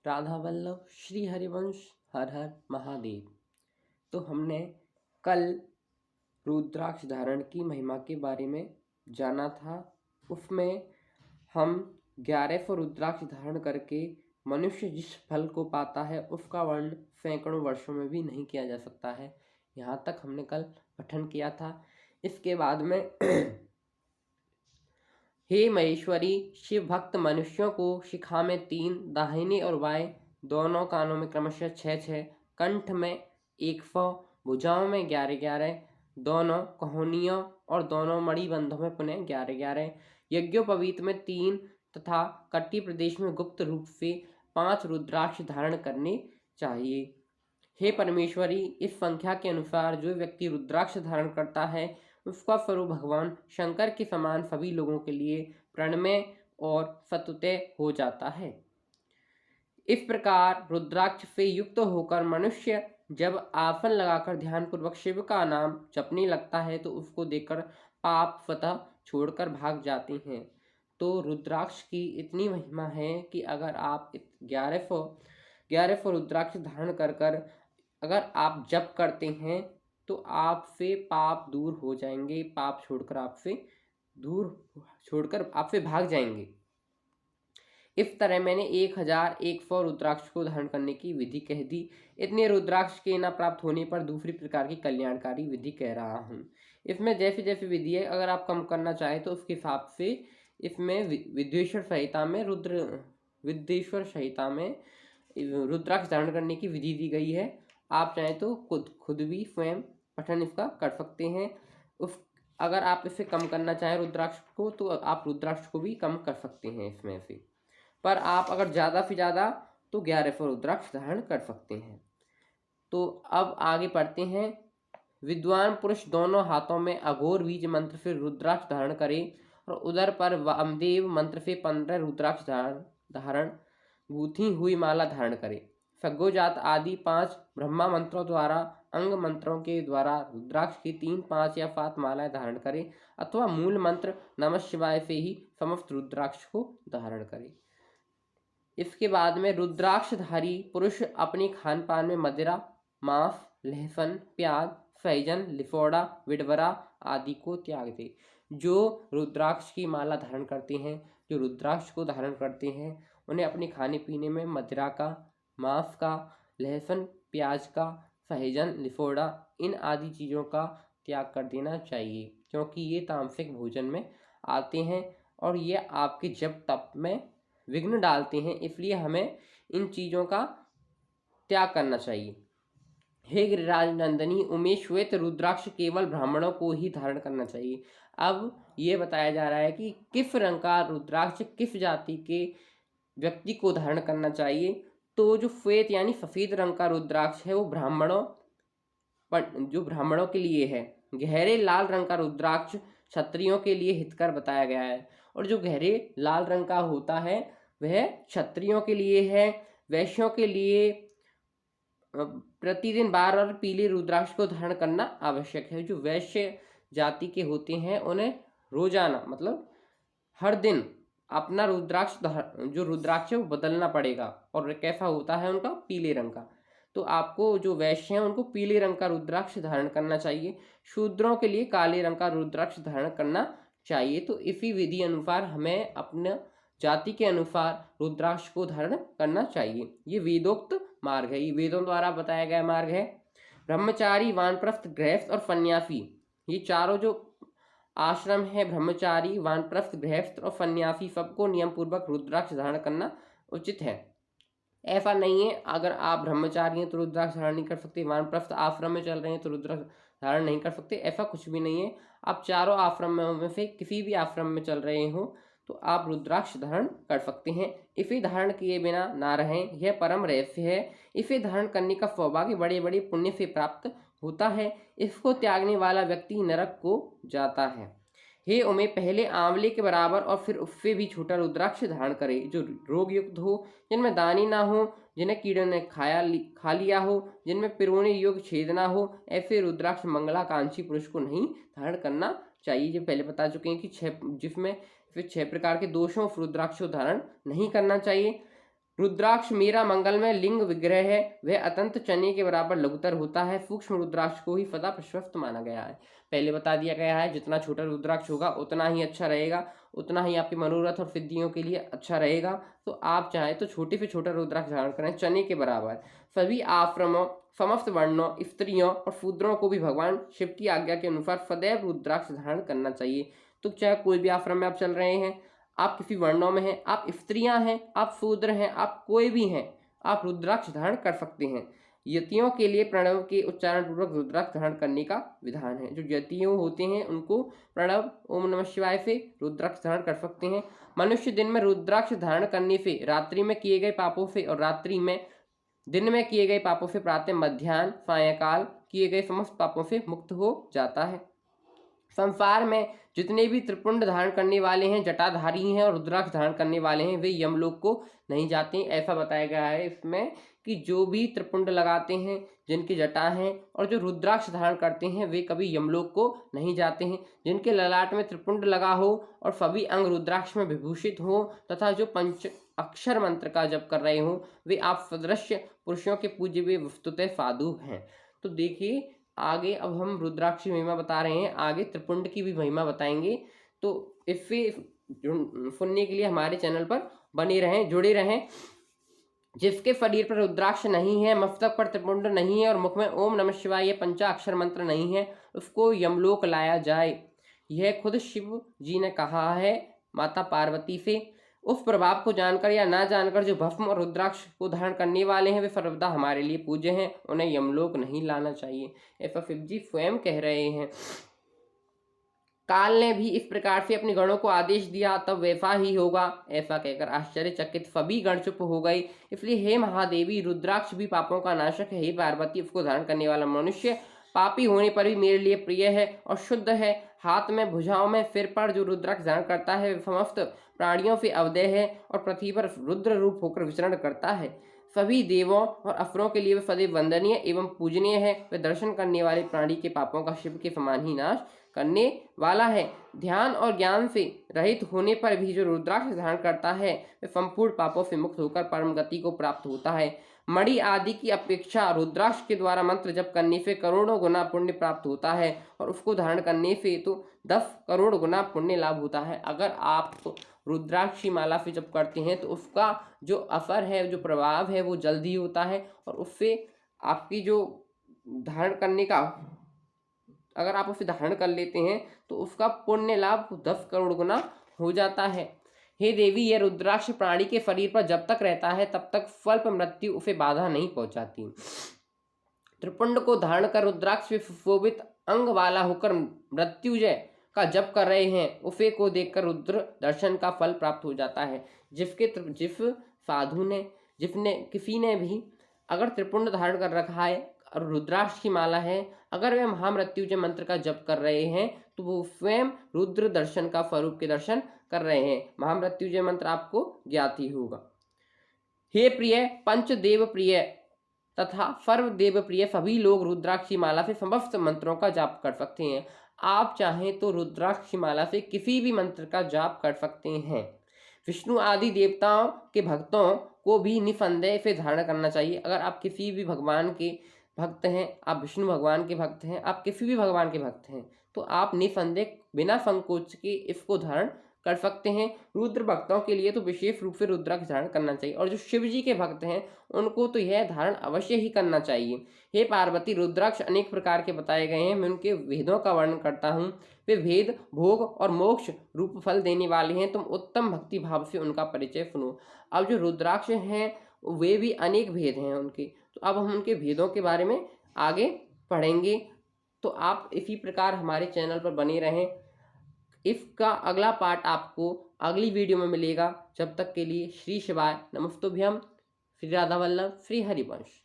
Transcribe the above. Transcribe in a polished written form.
राधा वल्लभ श्री हरिवंश हर हर महादेव। तो हमने कल रुद्राक्ष धारण की महिमा के बारे में जाना था। उसमें हम 1100 रुद्राक्ष धारण करके मनुष्य जिस फल को पाता है उसका वर्णन सैकड़ों वर्षों में भी नहीं किया जा सकता है। यहाँ तक हमने कल पठन किया था। इसके बाद में हे महेश्वरी, शिव भक्त मनुष्यों को शिखा में 3, दाहिने और बाएं दोनों कानों में क्रमशः 6, कंठ में 100, भुजाओं में 11, दोनों कहोनियों और दोनों मणिबंधों में पुनः 11, यज्ञोपवीत में 3 तथा कट्टी प्रदेश में गुप्त रूप से 5 रुद्राक्ष धारण करने चाहिए। हे परमेश्वरी, इस संख्या के अनुसार जो व्यक्ति रुद्राक्ष धारण करता है उसका स्वरूप भगवान शंकर के समान सभी लोगों के लिए प्रणमय और सतुते हो जाता है। इस प्रकार रुद्राक्ष से युक्त होकर मनुष्य जब आसन लगाकर ध्यानपूर्वक शिव का नाम जपने लगता है तो उसको देखकर पाप स्वतः छोड़कर भाग जाते हैं। तो रुद्राक्ष की इतनी महिमा है कि अगर आप 1100 रुद्राक्ष धारण कर अगर आप जप करते हैं तो आपसे पाप दूर हो जाएंगे, पाप छोड़कर आपसे भाग जाएंगे। इस तरह मैंने 1100 रुद्राक्ष को धारण करने की विधि कह दी। इतने रुद्राक्ष के न प्राप्त होने पर दूसरी प्रकार की कल्याणकारी विधि कह रहा हूँ। इसमें जैसे जैसे विधि है, अगर आप कम करना चाहें तो उसके हिसाब से इसमें विद्वेश्वर संहिता में रुद्राक्ष धारण करने की विधि दी गई है। आप चाहें तो खुद भी स्वयं पठन इसका कर सकते हैं। अगर आप इसे कम करना चाहें रुद्राक्ष को तो आप रुद्राक्ष को भी कम कर सकते हैं इसमें से, पर आप अगर ज़्यादा से ज़्यादा तो 1100 रुद्राक्ष धारण कर सकते हैं। तो अब आगे पढ़ते हैं। विद्वान पुरुष दोनों हाथों में अघोर बीज मंत्र से रुद्राक्ष धारण करे और उदर पर वामदेव मंत्र से 15 रुद्राक्ष धारण गूंथी हुई माला धारण करे। सग्गोजात आदि 5 ब्रह्मा मंत्रों द्वारा अंग मंत्रों के द्वारा रुद्राक्ष की 3, 5 या 7 मालाएं धारण करे अथवा मूल मंत्र नमः शिवाय से ही समस्त रुद्राक्ष को धारण करे। इसके बाद में रुद्राक्षधारी पुरुष अपने खान पान में मदिरा, मांस, लहसुन, प्याज, सहजन, लिफोड़ा, विडवरा आदि को त्याग दे। जो रुद्राक्ष की माला धारण करते हैं, जो रुद्राक्ष को धारण करते हैं, उन्हें अपने खाने पीने में मदिरा का, मांस का, लहसुन, प्याज का, सहजन, लिफोड़ा इन आदि चीज़ों का त्याग कर देना चाहिए, क्योंकि ये तामसिक भोजन में आते हैं और ये आपके जप तप में विघ्न डालते हैं। इसलिए हमें इन चीज़ों का त्याग करना चाहिए। हे गिरिराज नंदनी उमेश, श्वेत रुद्राक्ष केवल ब्राह्मणों को ही धारण करना चाहिए। अब ये बताया जा रहा है कि किस रंग का रुद्राक्ष किस जाति के व्यक्ति को धारण करना चाहिए। तो जो श्वेत यानी सफ़ेद रंग का रुद्राक्ष है वो ब्राह्मणों के लिए है। गहरे लाल रंग का रुद्राक्ष क्षत्रियों के लिए हितकर बताया गया है, और जो गहरे लाल रंग का होता है वह क्षत्रियों के लिए है। वैश्यों के लिए प्रतिदिन 12 पीले रुद्राक्ष को धारण करना आवश्यक है। जो वैश्य जाति के होते हैं उन्हें रोजाना मतलब हर दिन अपना जो रुद्राक्ष है वो बदलना पड़ेगा, और कैसा होता है उनका पीले रंग का। तो आपको जो वैश्य हैं उनको पीले रंग का रुद्राक्ष धारण करना चाहिए। शूद्रों के लिए काले रंग का रुद्राक्ष धारण करना चाहिए। तो इसी विधि अनुसार हमें अपने जाति के अनुसार रुद्राक्ष को धारण करना चाहिए। ये वेदोक्त मार्ग है, ये वेदों द्वारा बताया गया मार्ग है। ब्रह्मचारी, वानप्रस्थ, गृहस्थ और सन्यासी, ये चारों जो आश्रम है, ब्रह्मचारी, वानप्रस्थ, गृहस्थ और सन्यासी, सबको नियम पूर्वक रुद्राक्ष धारण करना उचित है। ऐसा नहीं है अगर आप ब्रह्मचारी हैं तो रुद्राक्ष धारण नहीं कर सकते, वानप्रस्थ आश्रम में चल रहे हैं तो रुद्राक्ष धारण नहीं कर सकते, ऐसा कुछ भी नहीं है। आप चारों आश्रमों में से किसी भी आश्रम में चल रहे हो तो आप रुद्राक्ष धारण कर सकते हैं। इसे धारण किए बिना ना रहें, यह परम रहस्य है। इसे धारण करने का सौभाग्य बड़े बड़े पुण्य से प्राप्त होता है। इसको त्यागने वाला व्यक्ति नरक को जाता है। हे उमे, पहले आंवले के बराबर और फिर उससे भी छोटा रुद्राक्ष धारण करे, जो रोग युक्त हो, जिनमें दानी ना हो, जिन्हें कीड़े ने खा लिया हो, जिनमें पिरोने योग छेद ना हो, ऐसे रुद्राक्ष मंगलाकांक्षी पुरुष को नहीं धारण करना चाहिए। जो पहले बता चुके हैं कि जिसमें फिर 6 प्रकार के दोषों रुद्राक्ष को धारण नहीं करना चाहिए। रुद्राक्ष मेरा मंगलमय लिंग विग्रह है, वह अत्यंत चने के बराबर लघुतर होता है। सूक्ष्म रुद्राक्ष को ही सदा प्रशस्त माना गया है। पहले बता दिया गया है जितना छोटा रुद्राक्ष होगा उतना ही अच्छा रहेगा, उतना ही आपके मनोरथ और सिद्धियों के लिए अच्छा रहेगा। तो आप चाहें तो छोटे से छोटा रुद्राक्ष धारण करें चने के बराबर। सभी आश्रमों, समस्त वर्णों, स्त्रियों और शूद्रों को भी भगवान शिव की आज्ञा के अनुसार सदैव रुद्राक्ष धारण करना चाहिए। तो चाहे कोई भी आश्रम में आप चल रहे हैं, आप किसी वर्णों में हैं, आप स्त्रियां हैं, आप शूद्र हैं, आप कोई भी हैं, आप रुद्राक्ष धारण कर सकते हैं। यतियों के लिए प्रणव के उच्चारण पूर्वक रुद्राक्ष धारण करने का विधान है। जो यतियों होते हैं उनको प्रणव ओम नमः शिवाय से रुद्राक्ष धारण कर सकते हैं। मनुष्य दिन में रुद्राक्ष धारण करने से रात्रि में किए गए पापों से और रात्रि में दिन में किए गए पापों से प्रातः मध्याह्न सायंकाल किए गए समस्त पापों से मुक्त हो जाता है। संसार में जितने भी त्रिपुंड धारण करने वाले हैं, जटाधारी हैं और रुद्राक्ष धारण करने वाले हैं, वे यमलोक को नहीं जाते। ऐसा बताया गया है इसमें कि जो भी त्रिपुंड लगाते हैं, जिनकी जटा हैं और जो रुद्राक्ष धारण करते हैं, वे कभी यमलोक को नहीं जाते हैं। जिनके ललाट में त्रिपुंड लगा हो और सभी अंग रुद्राक्ष में विभूषित हो तथा जो पंच अक्षर मंत्र का जप कर रहे हो, वे आप सदृश्य पुरुषों के पूज्य वे वस्तुतः साधु हैं। तो देखिए आगे अब हम रुद्राक्ष की महिमा बता रहे हैं, आगे त्रिपुंड की भी महिमा बताएंगे। तो इससे सुनने के लिए हमारे चैनल पर बने रहें, जुड़े रहें। जिसके शरीर पर रुद्राक्ष नहीं है, मस्तक पर त्रिपुंड नहीं है और मुख में ओम नमः शिवाय ये पंचाक्षर मंत्र नहीं है, उसको यमलोक लाया जाए। यह खुद शिव जी ने कहा है माता पार्वती से। उस प्रभाव को जानकर या ना जानकर जो भस्म और रुद्राक्ष को धारण करने वाले हैं वे सर्वदा हमारे लिए पूज्य हैं, उन्हें यमलोक नहीं लाना चाहिए, ऐसा शिव जी स्वयं कह रहे हैं। काल ने भी इस प्रकार से अपने गणों को आदेश दिया, तब वैसा ही होगा, ऐसा कहकर आश्चर्यचकित सभी गण चुप हो गए। इसलिए हे महादेवी, रुद्राक्ष भी पापों का नाशक है। हे पार्वती, उसको धारण करने वाला मनुष्य पापी होने पर भी मेरे लिए प्रिय है और शुद्ध है। हाथ में, भुजाओं में, सिर पर जो रुद्राक्ष धारण करता है समस्त प्राणियों से अवदय है और पृथ्वी पर रुद्र रूप होकर विचरण करता है। सभी देवों और असुरों के लिए वे सदैव वंदनीय एवं पूजनीय है। वे दर्शन करने वाले प्राणी के पापों का शिव के समान ही नाश करने वाला है। ध्यान और ज्ञान से रहित होने पर भी जो रुद्राक्ष धारण करता है वे संपूर्ण पापों से मुक्त होकर परम गति को प्राप्त होता है। मणि आदि की अपेक्षा रुद्राक्ष के द्वारा मंत्र जप करने से करोड़ों गुना पुण्य प्राप्त होता है और उसको धारण करने से तो 10 करोड़ गुना पुण्य लाभ होता है। अगर आप तो रुद्राक्ष की माला से जप करते हैं तो उसका जो असर है, जो प्रभाव है वो जल्दी होता है और उससे आपकी जो धारण करने का, अगर आप उसे धारण कर लेते हैं तो उसका पुण्य लाभ 10 करोड़ गुना हो जाता है। हे देवी, यह रुद्राक्ष प्राणी के शरीर पर जब तक रहता है तब तक स्वल्प मृत्यु उसे बाधा नहीं पहुंचाती। त्रिपुंड को धारण कर रुद्राक्ष से सुशोभित अंग वाला होकर मृत्युजय का जप कर रहे हैं, उसे को देखकर रुद्र दर्शन का फल प्राप्त हो जाता है। जिस साधु ने, जिसने किसी ने भी अगर त्रिपुंड धारण कर रखा है और रुद्राक्ष की माला है, अगर वे महामृत्युंजय मंत्र का जप कर रहे हैं तो वो स्वयं रुद्र दर्शन का स्वरूप के दर्शन कर रहे हैं। महामृत्युंजय मंत्र आपको ज्ञात ही होगा। हे प्रिय, पंचदेव प्रिय तथा सर्वदेव प्रिय सभी लोग रुद्राक्ष की माला से समस्त मंत्रों का जाप कर सकते हैं। आप चाहें तो रुद्राक्ष की माला से किसी भी मंत्र का जाप कर सकते हैं। विष्णु आदि देवताओं के भक्तों को भी निसंदेह से धारण करना चाहिए। अगर आप किसी भी भगवान के भक्त हैं, आप विष्णु भगवान के भक्त हैं, आप किसी भी भगवान के भक्त हैं, तो आप निसंदेह बिना संकोच के इसको धारण कर सकते हैं। रुद्र भक्तों के लिए तो विशेष रूप से रुद्राक्ष धारण करना चाहिए और जो शिव जी के भक्त हैं उनको तो यह धारण अवश्य ही करना चाहिए। हे पार्वती, रुद्राक्ष अनेक प्रकार के बताए गए हैं, मैं उनके भेदों का वर्णन करता हूँ। वे भेद भोग और मोक्ष रूप फल देने वाले हैं, तुम उत्तम भक्ति भाव से उनका परिचय सुनो। अब जो रुद्राक्ष हैं वे भी अनेक भेद हैं उनके, तो अब हम उनके भेदों के बारे में आगे पढ़ेंगे। तो आप इसी प्रकार हमारे चैनल पर बने रहें। इसका अगला पार्ट आपको अगली वीडियो में मिलेगा। जब तक के लिए श्री शिवाय नमस्तुभ्यम। श्री राधा वल्लभ, श्री हरिवंश।